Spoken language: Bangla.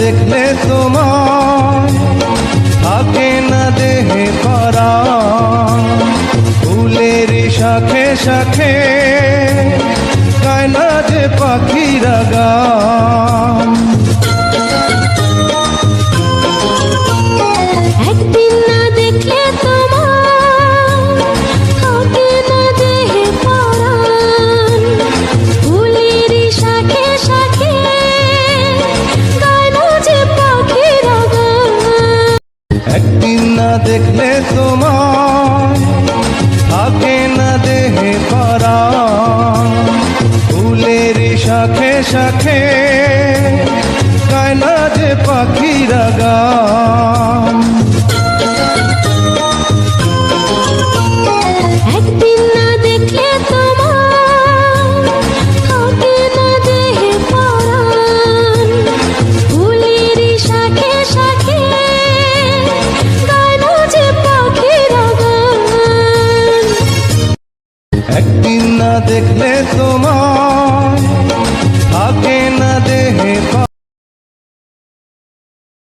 দেখলে তোমার থাকে না দেহে পরাণ, ফুলের শাখে শাখে গায় না যে পাখিরা গান। একদিন না দেখলে তোমার থাকে না দেহে পরাণ, ফুলের শাখে শাখে গায় না যে পাখিরা গান। একদিন না দেখলে তোমার থাকে না দেহে পরাণ, ফুলের শাখে শাখে গায় না যে পাখিরা গান। একদিন না দেখলে তোমার থাকে না দেহে পরাণ, ফুলের শাখে শাখে গায় না যে পাখিরা গান। একদিন না দেখলে তোমার